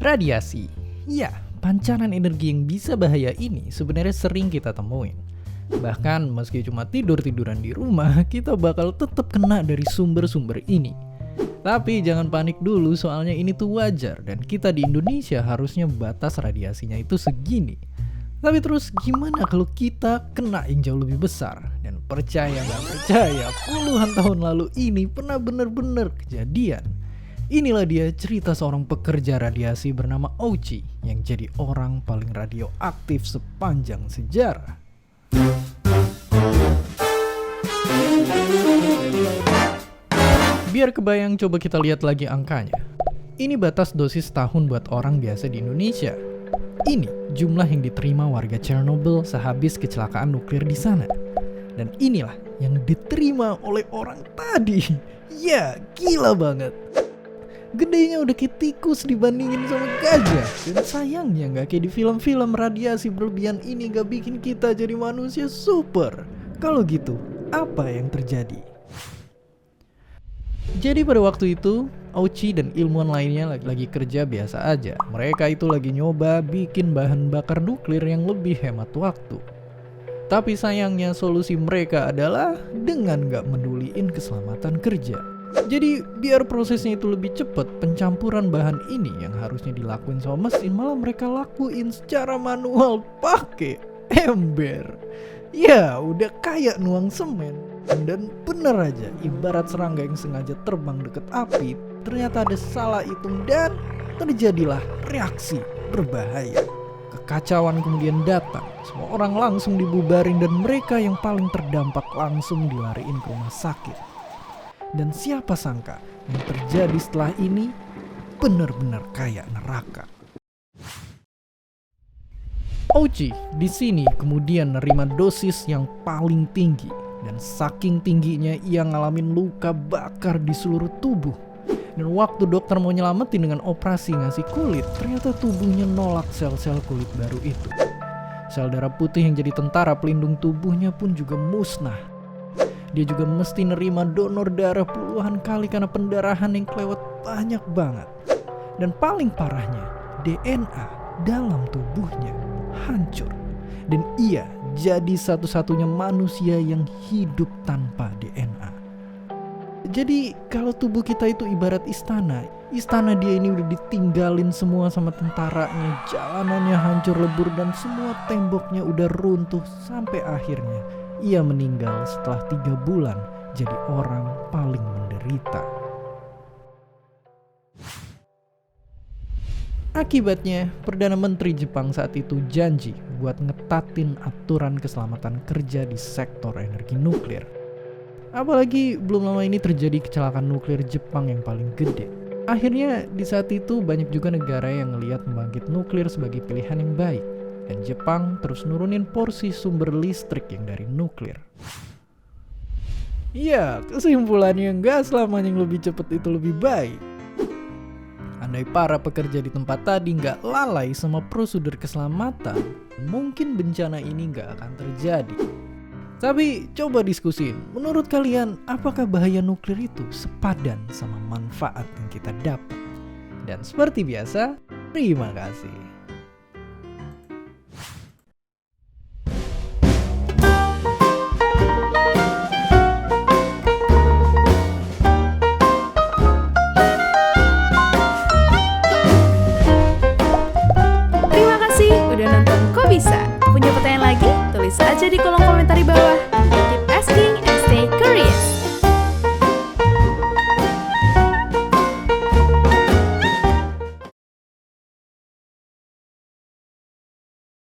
Radiasi. Ya, pancaran energi yang bisa bahaya ini sebenarnya sering kita temuin. Bahkan meski cuma tidur-tiduran di rumah, kita bakal tetap kena dari sumber-sumber ini. Tapi jangan panik dulu, soalnya ini tuh wajar dan kita di Indonesia harusnya batas radiasinya itu segini. Tapi terus gimana kalau kita kena yang jauh lebih besar? Dan percaya nggak percaya, puluhan tahun lalu ini pernah bener-bener kejadian. Inilah dia cerita seorang pekerja radiasi bernama Ouchi yang jadi orang paling radioaktif sepanjang sejarah. Biar kebayang, coba kita lihat lagi angkanya. Ini batas dosis tahun buat orang biasa di Indonesia. Ini jumlah yang diterima warga Chernobyl sehabis kecelakaan nuklir di sana. Dan inilah yang diterima oleh orang tadi. Ya, gila banget. Gedenya udah kayak tikus dibandingin sama gajah. Dan sayangnya gak kayak di film-film, radiasi berlebihan ini gak bikin kita jadi manusia super. Kalau gitu, apa yang terjadi? Jadi pada waktu itu, Ouchi dan ilmuwan lainnya lagi kerja biasa aja. Mereka itu lagi nyoba bikin bahan bakar nuklir yang lebih hemat waktu. Tapi sayangnya solusi mereka adalah dengan gak meduliin keselamatan kerja. Jadi biar prosesnya itu lebih cepat, pencampuran bahan ini yang harusnya dilakuin sama mesin malah mereka lakuin secara manual pakai ember. Ya udah kayak nuang semen. Dan bener aja, ibarat serangga yang sengaja terbang deket api, ternyata ada salah hitung dan terjadilah reaksi berbahaya. Kekacauan kemudian datang, semua orang langsung dibubarin dan mereka yang paling terdampak langsung dilariin ke rumah sakit. Dan siapa sangka yang terjadi setelah ini benar-benar kayak neraka. Ouchi di sini kemudian nerima dosis yang paling tinggi dan saking tingginya ia ngalamin luka bakar di seluruh tubuh. Dan waktu dokter mau nyelamatin dengan operasi ngasih kulit, ternyata tubuhnya nolak sel-sel kulit baru itu. Sel darah putih yang jadi tentara pelindung tubuhnya pun juga musnah. Dia juga mesti nerima donor darah puluhan kali karena pendarahan yang kelewat banyak banget. Dan paling parahnya, DNA dalam tubuhnya hancur. Dan ia jadi satu-satunya manusia yang hidup tanpa DNA. Jadi kalau tubuh kita itu ibarat istana dia ini udah ditinggalin semua sama tentaranya, jalanannya hancur lebur dan semua temboknya udah runtuh sampai akhirnya ia meninggal setelah 3 bulan jadi orang paling menderita. Akibatnya, Perdana Menteri Jepang saat itu janji buat ngetatin aturan keselamatan kerja di sektor energi nuklir. Apalagi belum lama ini terjadi kecelakaan nuklir Jepang yang paling gede. Akhirnya di saat itu banyak juga negara yang ngelihat membangkit nuklir sebagai pilihan yang baik. Dan Jepang terus nurunin porsi sumber listrik yang dari nuklir. Ya, kesimpulannya nggak selamanya yang lebih cepat itu lebih baik. Andai para pekerja di tempat tadi nggak lalai sama prosedur keselamatan, mungkin bencana ini nggak akan terjadi. Tapi coba diskusin, menurut kalian apakah bahaya nuklir itu sepadan sama manfaat yang kita dapat? Dan seperti biasa, terima kasih. Punya pertanyaan lagi? Tulis aja di kolom